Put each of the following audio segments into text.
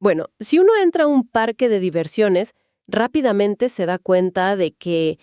Bueno, si uno entra a un parque de diversiones, rápidamente se da cuenta de que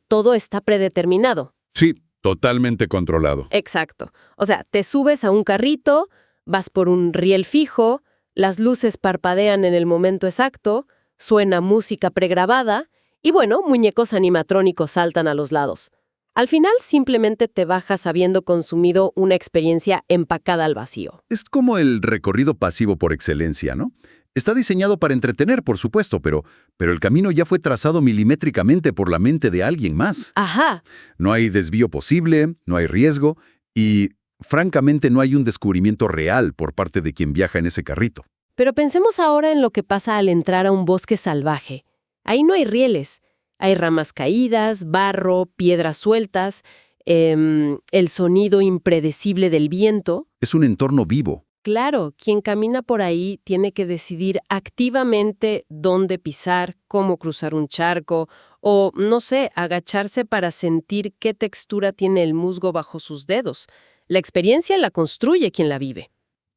todo está predeterminado. Sí, totalmente controlado. Exacto. O sea, te subes a un carrito, vas por un riel fijo, las luces parpadean en el momento exacto, suena música pregrabada y bueno, muñecos animatrónicos saltan a los lados. Al final simplemente te bajas habiendo consumido una experiencia empacada al vacío. Es como el recorrido pasivo por excelencia, ¿no? Está diseñado para entretener, por supuesto, pero el camino ya fue trazado milimétricamente por la mente de alguien más. Ajá. No hay desvío posible, no hay riesgo y, francamente, no hay un descubrimiento real por parte de quien viaja en ese carrito. Pero pensemos ahora en lo que pasa al entrar a un bosque salvaje. Ahí no hay rieles. Hay ramas caídas, barro, piedras sueltas, el sonido impredecible del viento. Es un entorno vivo. Claro, quien camina por ahí tiene que decidir activamente dónde pisar, cómo cruzar un charco o, no sé, agacharse para sentir qué textura tiene el musgo bajo sus dedos. La experiencia la construye quien la vive.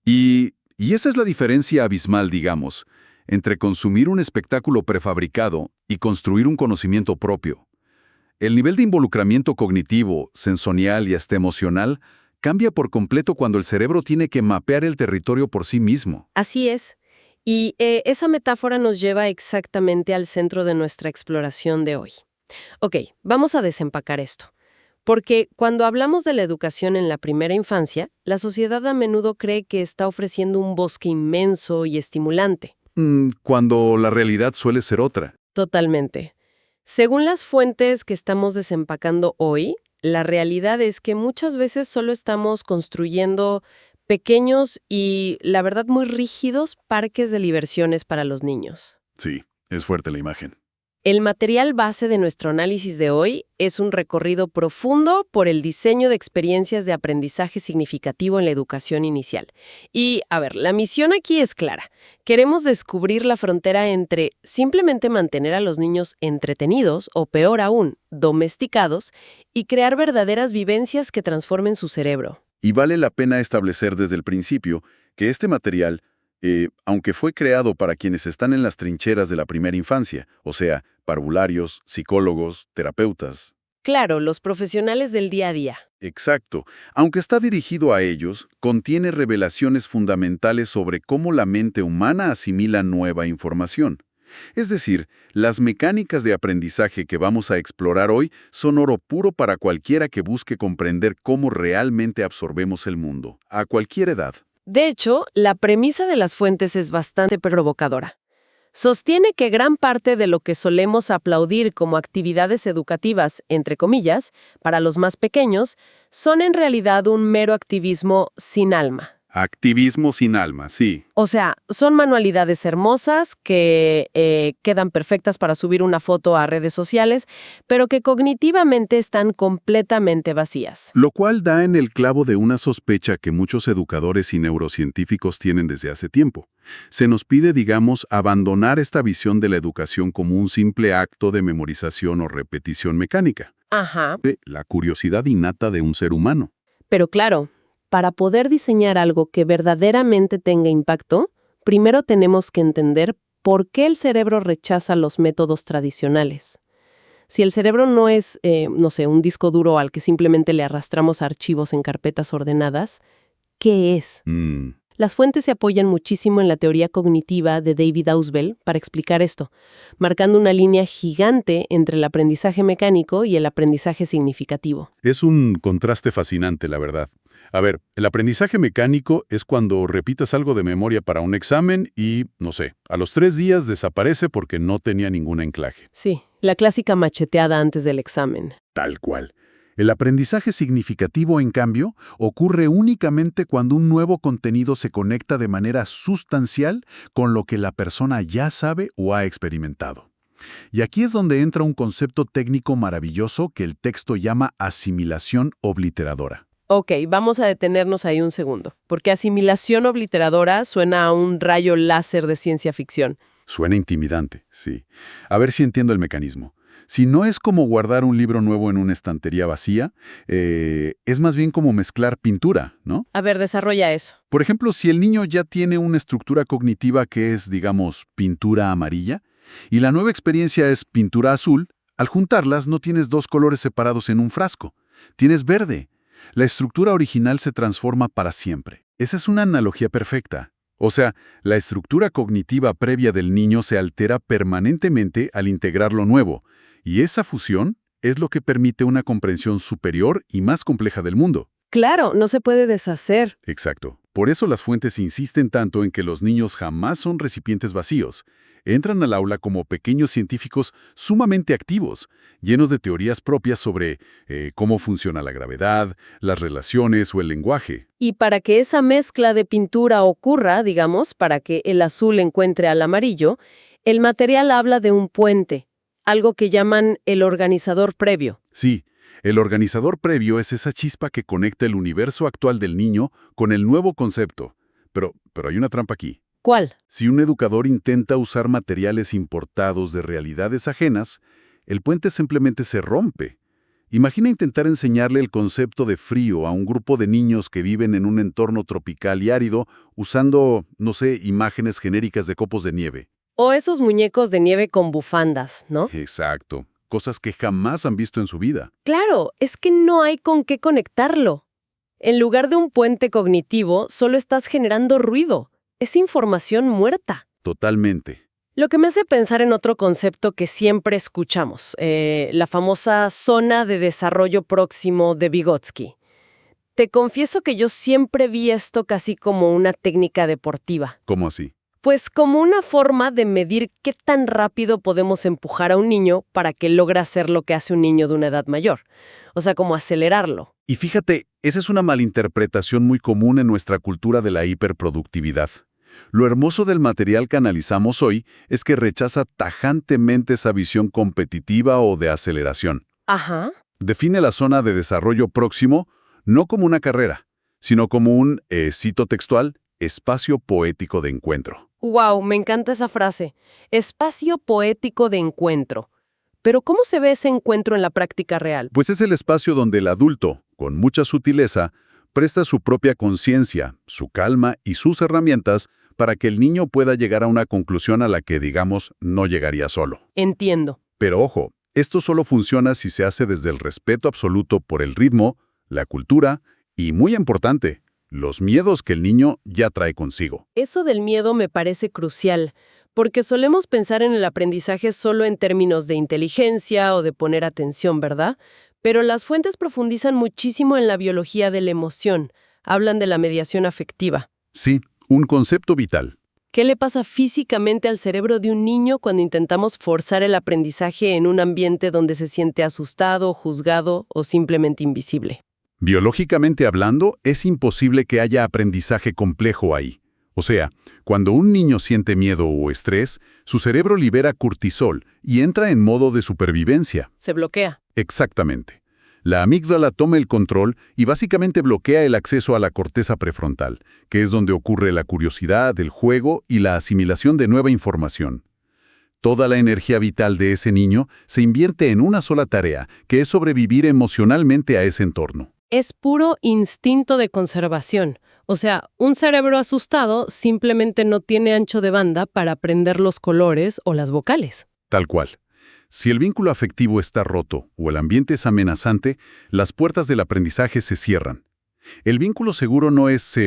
Y esa es la diferencia abismal, digamos, entre consumir un espectáculo prefabricado y construir un conocimiento propio. El nivel de involucramiento cognitivo, sensorial y hasta emocional cambia por completo cuando el cerebro tiene que mapear el territorio por sí mismo. Así es. Y esa metáfora nos lleva exactamente al centro de nuestra exploración de hoy. Ok, vamos a desempacar esto. Porque cuando hablamos de la educación en la primera infancia, la sociedad a menudo cree que está ofreciendo un bosque inmenso y estimulante. Cuando la realidad suele ser otra. Totalmente. Según las fuentes que estamos desempacando hoy, la realidad es que muchas veces solo estamos construyendo pequeños y, la verdad, muy rígidos parques de diversiones para los niños. Sí, es fuerte la imagen. El material base de nuestro análisis de hoy es un recorrido profundo por el diseño de experiencias de aprendizaje significativo en la educación inicial. Y, a ver, la misión aquí es clara. Queremos descubrir la frontera entre simplemente mantener a los niños entretenidos o, peor aún, domesticados y crear verdaderas vivencias que transformen su cerebro. Y vale la pena establecer desde el principio que este material, aunque fue creado para quienes están en las trincheras de la primera infancia, o sea, parvularios, psicólogos, terapeutas. Claro, los profesionales del día a día. Exacto. Aunque está dirigido a ellos, contiene revelaciones fundamentales sobre cómo la mente humana asimila nueva información. Es decir, las mecánicas de aprendizaje que vamos a explorar hoy son oro puro para cualquiera que busque comprender cómo realmente absorbemos el mundo, a cualquier edad. De hecho, la premisa de las fuentes es bastante provocadora. Sostiene que gran parte de lo que solemos aplaudir como actividades educativas, entre comillas, para los más pequeños, son en realidad un mero activismo sin alma. Activismo sin alma, sí. O sea, son manualidades hermosas que quedan perfectas para subir una foto a redes sociales, pero que cognitivamente están completamente vacías. Lo cual da en el clavo de una sospecha que muchos educadores y neurocientíficos tienen desde hace tiempo. Se nos pide, digamos, abandonar esta visión de la educación como un simple acto de memorización o repetición mecánica. Ajá. La curiosidad innata de un ser humano. Pero claro, para poder diseñar algo que verdaderamente tenga impacto, primero tenemos que entender por qué el cerebro rechaza los métodos tradicionales. Si el cerebro no es, no sé, un disco duro al que simplemente le arrastramos archivos en carpetas ordenadas, ¿qué es? Las fuentes se apoyan muchísimo en la teoría cognitiva de David Ausubel para explicar esto, marcando una línea gigante entre el aprendizaje mecánico y el aprendizaje significativo. Es un contraste fascinante, la verdad. A ver, el aprendizaje mecánico es cuando repitas algo de memoria para un examen y, no sé, a los 3 días desaparece porque no tenía ningún anclaje. Sí, la clásica macheteada antes del examen. Tal cual. El aprendizaje significativo, en cambio, ocurre únicamente cuando un nuevo contenido se conecta de manera sustancial con lo que la persona ya sabe o ha experimentado. Y aquí es donde entra un concepto técnico maravilloso que el texto llama asimilación obliteradora. Ok, vamos a detenernos ahí un segundo, porque asimilación obliteradora suena a un rayo láser de ciencia ficción. Suena intimidante, sí. A ver si entiendo el mecanismo. Si no es como guardar un libro nuevo en una estantería vacía, es más bien como mezclar pintura, ¿no? A ver, desarrolla eso. Por ejemplo, si el niño ya tiene una estructura cognitiva que es, digamos, pintura amarilla, y la nueva experiencia es pintura azul, al juntarlas no tienes dos colores separados en un frasco, tienes verde. La estructura original se transforma para siempre. Esa es una analogía perfecta. O sea, la estructura cognitiva previa del niño se altera permanentemente al integrar lo nuevo, y esa fusión es lo que permite una comprensión superior y más compleja del mundo. Claro, no se puede deshacer. Exacto. Por eso las fuentes insisten tanto en que los niños jamás son recipientes vacíos. Entran al aula como pequeños científicos sumamente activos, llenos de teorías propias sobre cómo funciona la gravedad, las relaciones o el lenguaje. Y para que esa mezcla de pintura ocurra, digamos, para que el azul encuentre al amarillo, el material habla de un puente, algo que llaman el organizador previo. Sí, el organizador previo es esa chispa que conecta el universo actual del niño con el nuevo concepto. Pero hay una trampa aquí. ¿Cuál? Si un educador intenta usar materiales importados de realidades ajenas, el puente simplemente se rompe. Imagina intentar enseñarle el concepto de frío a un grupo de niños que viven en un entorno tropical y árido usando, no sé, imágenes genéricas de copos de nieve. O esos muñecos de nieve con bufandas, ¿no? Exacto. Cosas que jamás han visto en su vida. Claro, es que no hay con qué conectarlo. En lugar de un puente cognitivo, solo estás generando ruido. Es información muerta. Totalmente. Lo que me hace pensar en otro concepto que siempre escuchamos, la famosa zona de desarrollo próximo de Vygotsky. Te confieso que yo siempre vi esto casi como una técnica deportiva. ¿Cómo así? Pues como una forma de medir qué tan rápido podemos empujar a un niño para que logre hacer lo que hace un niño de una edad mayor. O sea, como acelerarlo. Y fíjate, esa es una malinterpretación muy común en nuestra cultura de la hiperproductividad. Lo hermoso del material que analizamos hoy es que rechaza tajantemente esa visión competitiva o de aceleración. Ajá. Define la zona de desarrollo próximo no como una carrera, sino como un, cito textual, espacio poético de encuentro. Wow, me encanta esa frase. Espacio poético de encuentro. Pero ¿cómo se ve ese encuentro en la práctica real? Pues es el espacio donde el adulto, con mucha sutileza, presta su propia conciencia, su calma y sus herramientas para que el niño pueda llegar a una conclusión a la que, digamos, no llegaría solo. Entiendo. Pero ojo, esto solo funciona si se hace desde el respeto absoluto por el ritmo, la cultura y, muy importante, los miedos que el niño ya trae consigo. Eso del miedo me parece crucial, porque solemos pensar en el aprendizaje solo en términos de inteligencia o de poner atención, ¿verdad? Pero las fuentes profundizan muchísimo en la biología de la emoción, hablan de la mediación afectiva. Sí, un concepto vital. ¿Qué le pasa físicamente al cerebro de un niño cuando intentamos forzar el aprendizaje en un ambiente donde se siente asustado, juzgado o simplemente invisible? Biológicamente hablando, es imposible que haya aprendizaje complejo ahí. O sea, cuando un niño siente miedo o estrés, su cerebro libera cortisol y entra en modo de supervivencia. Se bloquea. Exactamente. La amígdala toma el control y básicamente bloquea el acceso a la corteza prefrontal, que es donde ocurre la curiosidad, el juego y la asimilación de nueva información. Toda la energía vital de ese niño se invierte en una sola tarea, que es sobrevivir emocionalmente a ese entorno. Es puro instinto de conservación. O sea, un cerebro asustado simplemente no tiene ancho de banda para aprender los colores o las vocales. Tal cual. Si el vínculo afectivo está roto o el ambiente es amenazante, las puertas del aprendizaje se cierran. El vínculo seguro no es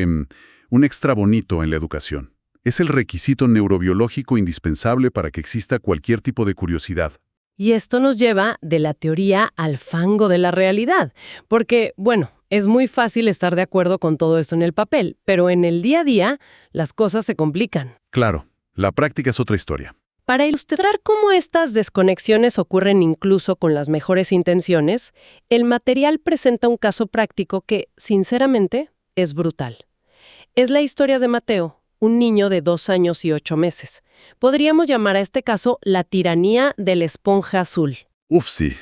un extra bonito en la educación. Es el requisito neurobiológico indispensable para que exista cualquier tipo de curiosidad. Y esto nos lleva de la teoría al fango de la realidad. Porque, bueno, es muy fácil estar de acuerdo con todo esto en el papel, pero en el día a día las cosas se complican. Claro, la práctica es otra historia. Para ilustrar cómo estas desconexiones ocurren incluso con las mejores intenciones, el material presenta un caso práctico que, sinceramente, es brutal. Es la historia de Mateo, un niño de 2 años y 8 meses. Podríamos llamar a este caso la tiranía de la esponja azul. Uf, sí.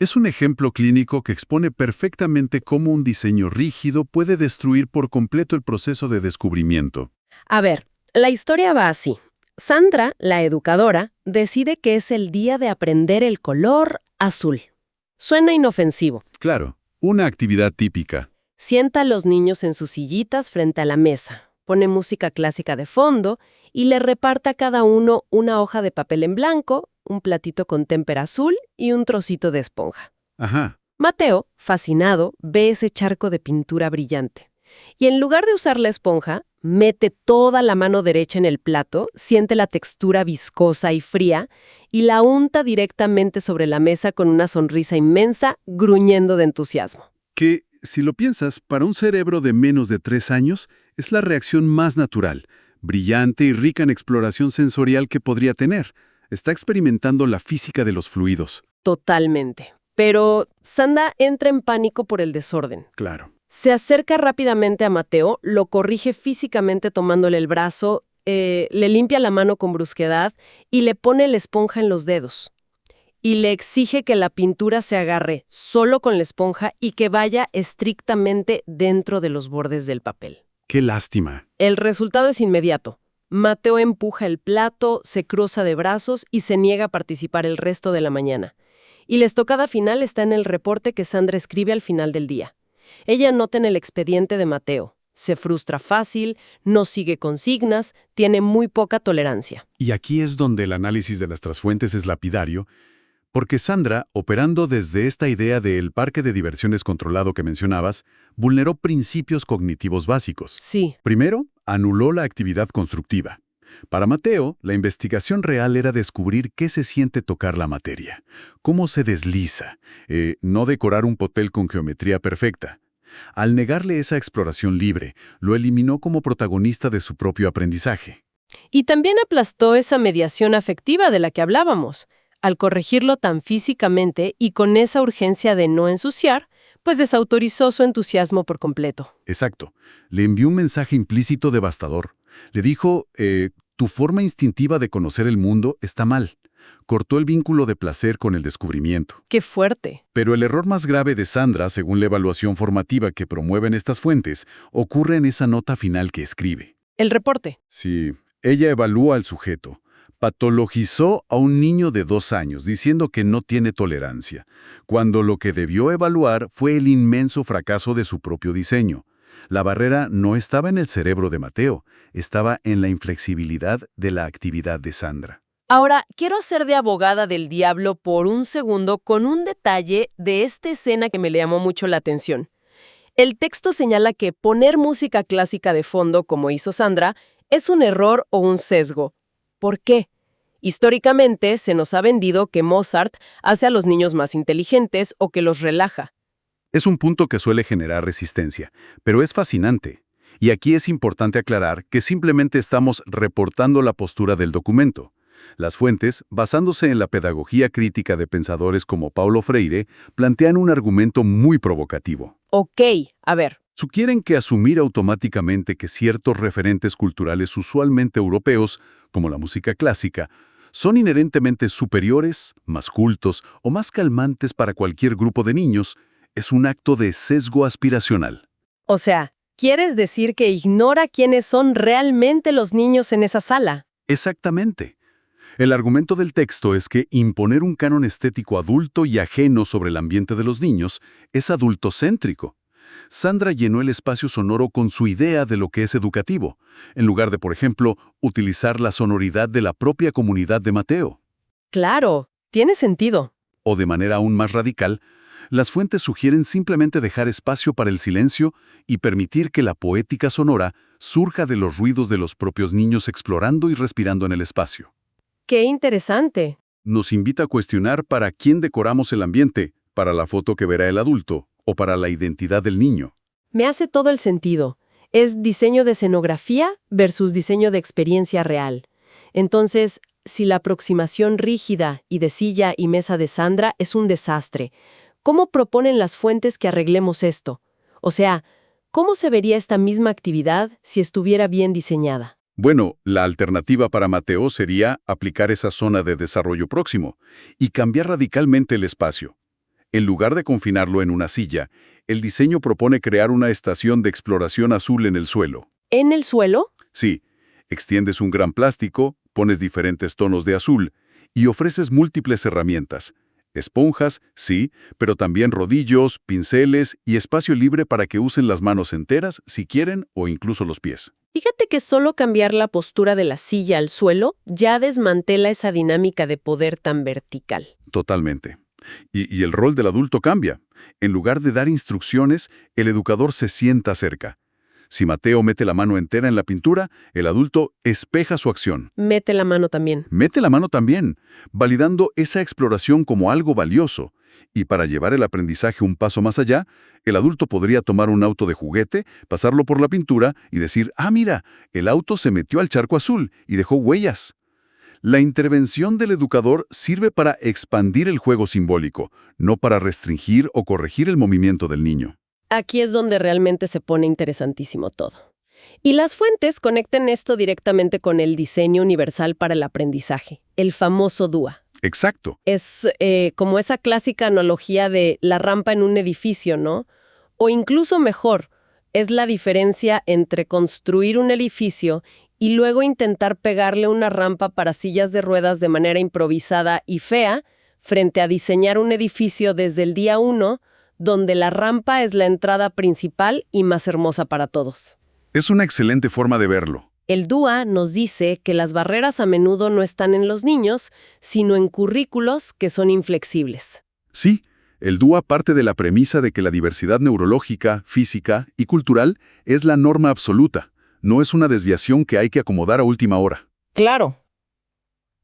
Es un ejemplo clínico que expone perfectamente cómo un diseño rígido puede destruir por completo el proceso de descubrimiento. A ver, la historia va así. Sandra, la educadora, decide que es el día de aprender el color azul. Suena inofensivo. Claro, una actividad típica. Sienta a los niños en sus sillitas frente a la mesa, pone música clásica de fondo y le reparte a cada uno una hoja de papel en blanco, un platito con témpera azul y un trocito de esponja. Ajá. Mateo, fascinado, ve ese charco de pintura brillante. Y en lugar de usar la esponja, mete toda la mano derecha en el plato, siente la textura viscosa y fría y la unta directamente sobre la mesa con una sonrisa inmensa, gruñendo de entusiasmo. Que, si lo piensas, para un cerebro de menos de 3 años, es la reacción más natural, brillante y rica en exploración sensorial que podría tener. Está experimentando la física de los fluidos. Totalmente. Pero Sandra entra en pánico por el desorden. Claro. Se acerca rápidamente a Mateo, lo corrige físicamente tomándole el brazo, le limpia la mano con brusquedad y le pone la esponja en los dedos. Y le exige que la pintura se agarre solo con la esponja y que vaya estrictamente dentro de los bordes del papel. ¡Qué lástima! El resultado es inmediato. Mateo empuja el plato, se cruza de brazos y se niega a participar el resto de la mañana. Y la estocada final está en el reporte que Sandra escribe al final del día. Ella nota en el expediente de Mateo. Se frustra fácil, no sigue consignas, tiene muy poca tolerancia. Y aquí es donde el análisis de nuestras fuentes es lapidario, porque Sandra, operando desde esta idea del parque de diversiones controlado que mencionabas, vulneró principios cognitivos básicos. Sí. Primero, anuló la actividad constructiva. Para Mateo, la investigación real era descubrir qué se siente tocar la materia, cómo se desliza, no decorar un papel con geometría perfecta. Al negarle esa exploración libre, lo eliminó como protagonista de su propio aprendizaje. Y también aplastó esa mediación afectiva de la que hablábamos. Al corregirlo tan físicamente y con esa urgencia de no ensuciar, pues desautorizó su entusiasmo por completo. Exacto. Le envió un mensaje implícito devastador. Le dijo, tu forma instintiva de conocer el mundo está mal. Cortó el vínculo de placer con el descubrimiento. ¡Qué fuerte! Pero el error más grave de Sandra, según la evaluación formativa que promueven estas fuentes, ocurre en esa nota final que escribe. El reporte. Sí, ella evalúa al sujeto. Patologizó a un niño de 2 años, diciendo que no tiene tolerancia, cuando lo que debió evaluar fue el inmenso fracaso de su propio diseño. La barrera no estaba en el cerebro de Mateo, estaba en la inflexibilidad de la actividad de Sandra. Ahora, quiero hacer de abogada del diablo por un segundo con un detalle de esta escena que me le llamó mucho la atención. El texto señala que poner música clásica de fondo, como hizo Sandra, es un error o un sesgo. ¿Por qué? Históricamente se nos ha vendido que Mozart hace a los niños más inteligentes o que los relaja. Es un punto que suele generar resistencia, pero es fascinante. Y aquí es importante aclarar que simplemente estamos reportando la postura del documento. Las fuentes, basándose en la pedagogía crítica de pensadores como Paulo Freire, plantean un argumento muy provocativo. Ok, a ver. Sugieren que asumir automáticamente que ciertos referentes culturales usualmente europeos, como la música clásica, son inherentemente superiores, más cultos o más calmantes para cualquier grupo de niños, es un acto de sesgo aspiracional. O sea, ¿quieres decir que ignora quiénes son realmente los niños en esa sala? Exactamente. El argumento del texto es que imponer un canon estético adulto y ajeno sobre el ambiente de los niños es adultocéntrico. Sandra llenó el espacio sonoro con su idea de lo que es educativo, en lugar de, por ejemplo, utilizar la sonoridad de la propia comunidad de Mateo. Claro, tiene sentido. O de manera aún más radical, las fuentes sugieren simplemente dejar espacio para el silencio y permitir que la poética sonora surja de los ruidos de los propios niños explorando y respirando en el espacio. ¡Qué interesante! Nos invita a cuestionar para quién decoramos el ambiente, para la foto que verá el adulto o para la identidad del niño. Me hace todo el sentido. Es diseño de escenografía versus diseño de experiencia real. Entonces, si la aproximación rígida y de silla y mesa de Sandra es un desastre, ¿cómo proponen las fuentes que arreglemos esto? O sea, ¿cómo se vería esta misma actividad si estuviera bien diseñada? Bueno, la alternativa para Mateo sería aplicar esa zona de desarrollo próximo y cambiar radicalmente el espacio. En lugar de confinarlo en una silla, el diseño propone crear una estación de exploración azul en el suelo. ¿En el suelo? Sí, extiendes un gran plástico, pones diferentes tonos de azul y ofreces múltiples herramientas. Esponjas, sí, pero también rodillos, pinceles y espacio libre para que usen las manos enteras si quieren o incluso los pies. Fíjate que solo cambiar la postura de la silla al suelo ya desmantela esa dinámica de poder tan vertical. Totalmente. Y el rol del adulto cambia. En lugar de dar instrucciones, el educador se sienta cerca. Si Mateo mete la mano entera en la pintura, el adulto espeja su acción. Mete la mano también. Mete la mano también, validando esa exploración como algo valioso. Y para llevar el aprendizaje un paso más allá, el adulto podría tomar un auto de juguete, pasarlo por la pintura y decir, ah, mira, el auto se metió al charco azul y dejó huellas. La intervención del educador sirve para expandir el juego simbólico, no para restringir o corregir el movimiento del niño. Aquí es donde realmente se pone interesantísimo todo. Y las fuentes conectan esto directamente con el diseño universal para el aprendizaje, el famoso DUA. Exacto. Es como esa clásica analogía de la rampa en un edificio, ¿no? O incluso mejor, es la diferencia entre construir un edificio y luego intentar pegarle una rampa para sillas de ruedas de manera improvisada y fea, frente a diseñar un edificio desde el día 1, donde la rampa es la entrada principal y más hermosa para todos. Es una excelente forma de verlo. El DUA nos dice que las barreras a menudo no están en los niños, sino en currículos que son inflexibles. Sí, el DUA parte de la premisa de que la diversidad neurológica, física y cultural es la norma absoluta, no es una desviación que hay que acomodar a última hora. Claro.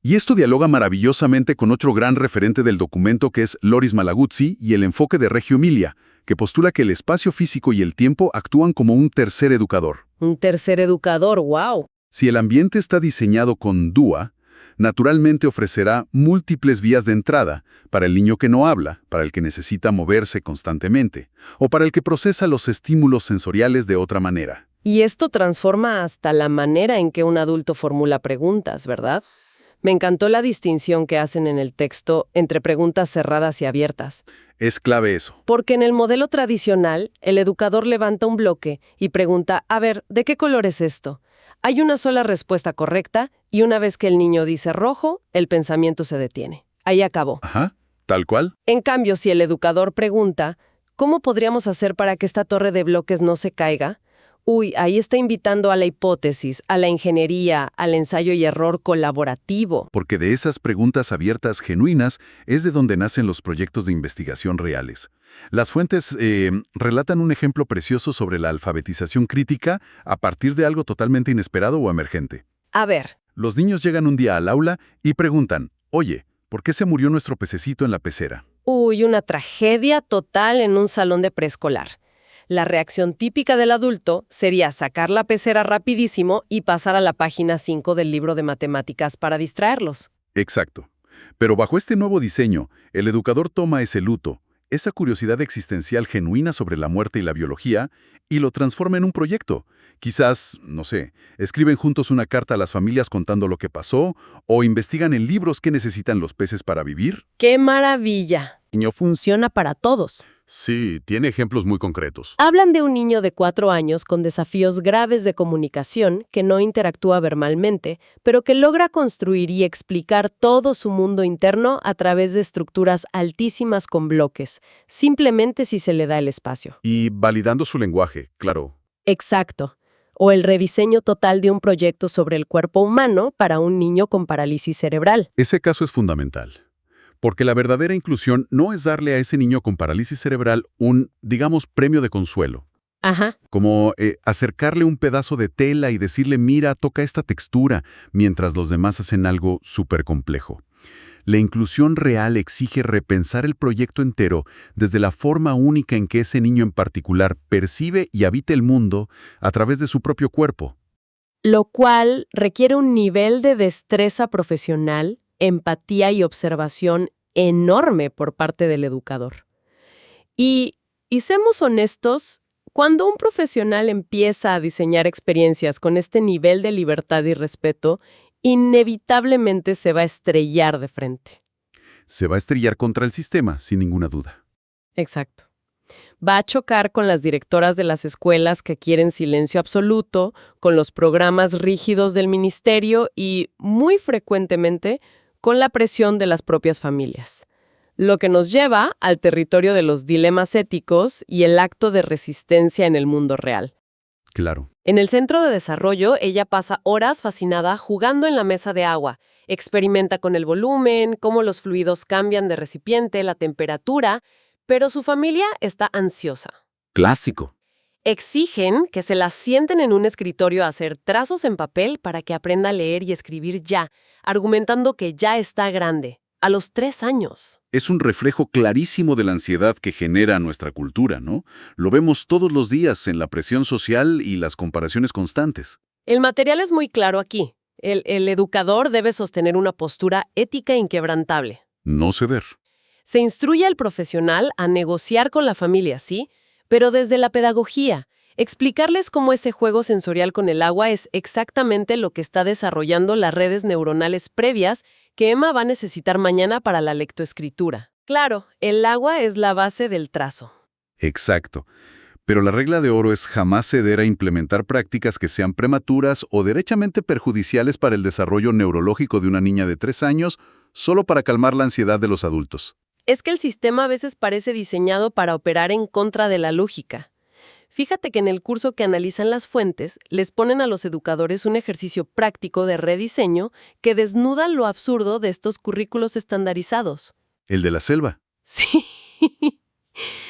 Y esto dialoga maravillosamente con otro gran referente del documento que es Loris Malaguzzi y el enfoque de Reggio Emilia, que postula que el espacio físico y el tiempo actúan como un tercer educador. Un tercer educador, wow. Si el ambiente está diseñado con DUA, naturalmente ofrecerá múltiples vías de entrada para el niño que no habla, para el que necesita moverse constantemente, o para el que procesa los estímulos sensoriales de otra manera. Y esto transforma hasta la manera en que un adulto formula preguntas, ¿verdad? Me encantó la distinción que hacen en el texto entre preguntas cerradas y abiertas. Es clave eso. Porque en el modelo tradicional, el educador levanta un bloque y pregunta, a ver, ¿de qué color es esto? Hay una sola respuesta correcta y una vez que el niño dice rojo, el pensamiento se detiene. Ahí acabó. Ajá, tal cual. En cambio, si el educador pregunta, ¿cómo podríamos hacer para que esta torre de bloques no se caiga? Uy, ahí está invitando a la hipótesis, a la ingeniería, al ensayo y error colaborativo. Porque de esas preguntas abiertas genuinas es de donde nacen los proyectos de investigación reales. Las fuentes relatan un ejemplo precioso sobre la alfabetización crítica a partir de algo totalmente inesperado o emergente. A ver. Los niños llegan un día al aula y preguntan, oye, ¿por qué se murió nuestro pececito en la pecera? Uy, una tragedia total en un salón de preescolar. La reacción típica del adulto sería sacar la pecera rapidísimo y pasar a la página 5 del libro de matemáticas para distraerlos. Exacto. Pero bajo este nuevo diseño, el educador toma ese luto, esa curiosidad existencial genuina sobre la muerte y la biología, y lo transforma en un proyecto. Quizás, no sé, escriben juntos una carta a las familias contando lo que pasó, o investigan en libros qué necesitan los peces para vivir. ¡Qué maravilla! El niño funciona para todos. Sí, tiene ejemplos muy concretos. Hablan de un niño de 4 años con desafíos graves de comunicación que no interactúa verbalmente, pero que logra construir y explicar todo su mundo interno a través de estructuras altísimas con bloques, simplemente si se le da el espacio. Y validando su lenguaje, claro. Exacto. O el rediseño total de un proyecto sobre el cuerpo humano para un niño con parálisis cerebral. Ese caso es fundamental. Porque la verdadera inclusión no es darle a ese niño con parálisis cerebral un, digamos, premio de consuelo. Ajá. Como acercarle un pedazo de tela y decirle, mira, toca esta textura, mientras los demás hacen algo súper complejo. La inclusión real exige repensar el proyecto entero desde la forma única en que ese niño en particular percibe y habita el mundo a través de su propio cuerpo. Lo cual requiere un nivel de destreza profesional, empatía y observación enorme por parte del educador. Y seamos honestos, cuando un profesional empieza a diseñar experiencias con este nivel de libertad y respeto, inevitablemente se va a estrellar de frente. Se va a estrellar contra el sistema, sin ninguna duda. Exacto. Va a chocar con las directoras de las escuelas que quieren silencio absoluto, con los programas rígidos del ministerio y, muy frecuentemente, con la presión de las propias familias. Lo que nos lleva al territorio de los dilemas éticos y el acto de resistencia en el mundo real. Claro. En el centro de desarrollo, ella pasa horas fascinada jugando en la mesa de agua. Experimenta con el volumen, cómo los fluidos cambian de recipiente, la temperatura, pero su familia está ansiosa. Clásico. Exigen que se la sienten en un escritorio a hacer trazos en papel para que aprenda a leer y escribir ya, argumentando que ya está grande, a los 3 años. Es un reflejo clarísimo de la ansiedad que genera nuestra cultura, ¿no? Lo vemos todos los días en la presión social y las comparaciones constantes. El material es muy claro aquí. El educador debe sostener una postura ética inquebrantable. No ceder. Se instruye al profesional a negociar con la familia, ¿sí? Pero desde la pedagogía, explicarles cómo ese juego sensorial con el agua es exactamente lo que está desarrollando las redes neuronales previas que Emma va a necesitar mañana para la lectoescritura. Claro, el agua es la base del trazo. Exacto. Pero la regla de oro es jamás ceder a implementar prácticas que sean prematuras o derechamente perjudiciales para el desarrollo neurológico de una niña de 3 años solo para calmar la ansiedad de los adultos. Es que el sistema a veces parece diseñado para operar en contra de la lógica. Fíjate que en el curso que analizan las fuentes, les ponen a los educadores un ejercicio práctico de rediseño que desnuda lo absurdo de estos currículos estandarizados. El de la selva. Sí.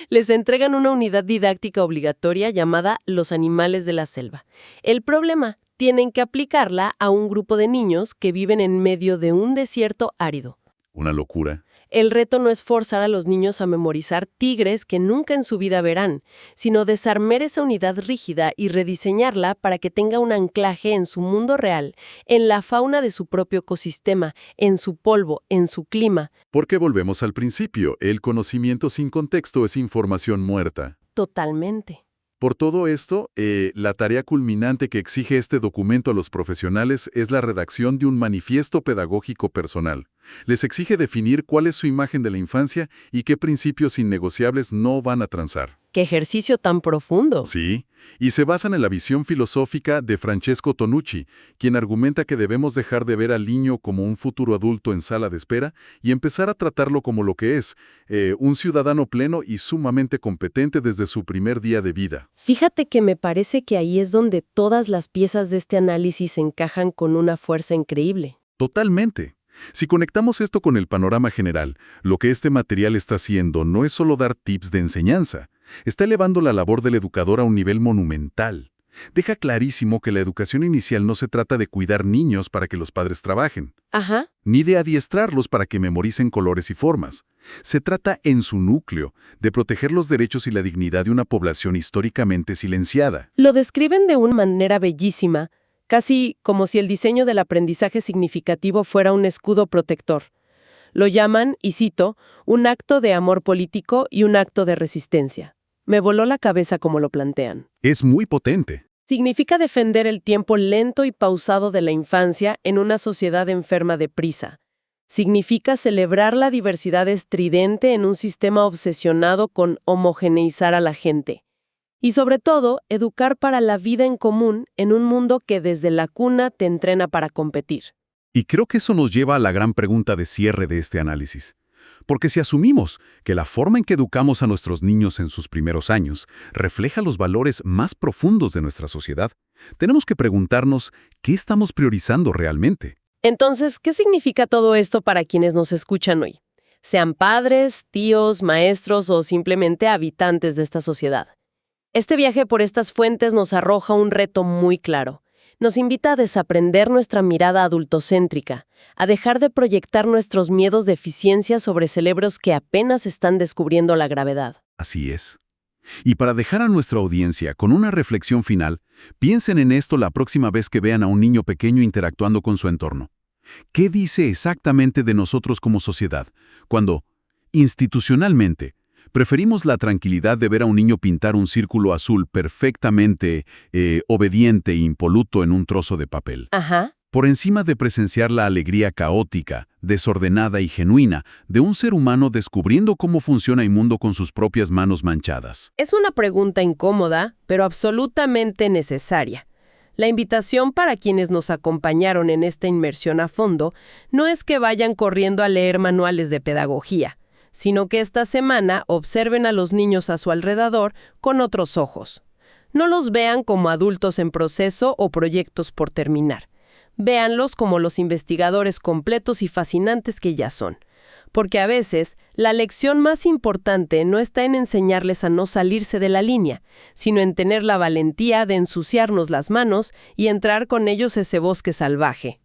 Les entregan una unidad didáctica obligatoria llamada Los animales de la selva. El problema, tienen que aplicarla a un grupo de niños que viven en medio de un desierto árido. Una locura. El reto no es forzar a los niños a memorizar tigres que nunca en su vida verán, sino desarmar esa unidad rígida y rediseñarla para que tenga un anclaje en su mundo real, en la fauna de su propio ecosistema, en su polvo, en su clima. Porque volvemos al principio, el conocimiento sin contexto es información muerta. Totalmente. Por todo esto, la tarea culminante que exige este documento a los profesionales es la redacción de un manifiesto pedagógico personal. Les exige definir cuál es su imagen de la infancia y qué principios innegociables no van a transar. ¡Qué ejercicio tan profundo! Sí, y se basan en la visión filosófica de Francesco Tonucci, quien argumenta que debemos dejar de ver al niño como un futuro adulto en sala de espera y empezar a tratarlo como lo que es, un ciudadano pleno y sumamente competente desde su primer día de vida. Fíjate que me parece que ahí es donde todas las piezas de este análisis encajan con una fuerza increíble. Totalmente. Si conectamos esto con el panorama general, lo que este material está haciendo no es solo dar tips de enseñanza, está elevando la labor del educador a un nivel monumental. Deja clarísimo que la educación inicial no se trata de cuidar niños para que los padres trabajen, Ajá. ni de adiestrarlos para que memoricen colores y formas. Se trata, en su núcleo, de proteger los derechos y la dignidad de una población históricamente silenciada. Lo describen de una manera bellísima, casi como si el diseño del aprendizaje significativo fuera un escudo protector. Lo llaman, y cito, un acto de amor político y un acto de resistencia. Me voló la cabeza como lo plantean. Es muy potente. Significa defender el tiempo lento y pausado de la infancia en una sociedad enferma de prisa. Significa celebrar la diversidad estridente en un sistema obsesionado con homogeneizar a la gente. Y sobre todo, educar para la vida en común en un mundo que desde la cuna te entrena para competir. Y creo que eso nos lleva a la gran pregunta de cierre de este análisis. Porque si asumimos que la forma en que educamos a nuestros niños en sus primeros años refleja los valores más profundos de nuestra sociedad, tenemos que preguntarnos qué estamos priorizando realmente. Entonces, ¿qué significa todo esto para quienes nos escuchan hoy? Sean padres, tíos, maestros o simplemente habitantes de esta sociedad. Este viaje por estas fuentes nos arroja un reto muy claro. Nos invita a desaprender nuestra mirada adultocéntrica, a dejar de proyectar nuestros miedos de eficiencia sobre cerebros que apenas están descubriendo la gravedad. Así es. Y para dejar a nuestra audiencia con una reflexión final, piensen en esto la próxima vez que vean a un niño pequeño interactuando con su entorno. ¿Qué dice exactamente de nosotros como sociedad cuando, institucionalmente, preferimos la tranquilidad de ver a un niño pintar un círculo azul perfectamente obediente e impoluto en un trozo de papel? Ajá. por encima de presenciar la alegría caótica, desordenada y genuina de un ser humano descubriendo cómo funciona el mundo con sus propias manos manchadas. Es una pregunta incómoda, pero absolutamente necesaria. La invitación para quienes nos acompañaron en esta inmersión a fondo no es que vayan corriendo a leer manuales de pedagogía, sino que esta semana observen a los niños a su alrededor con otros ojos. No los vean como adultos en proceso o proyectos por terminar. Véanlos como los investigadores completos y fascinantes que ya son. Porque a veces, la lección más importante no está en enseñarles a no salirse de la línea, sino en tener la valentía de ensuciarnos las manos y entrar con ellos ese bosque salvaje.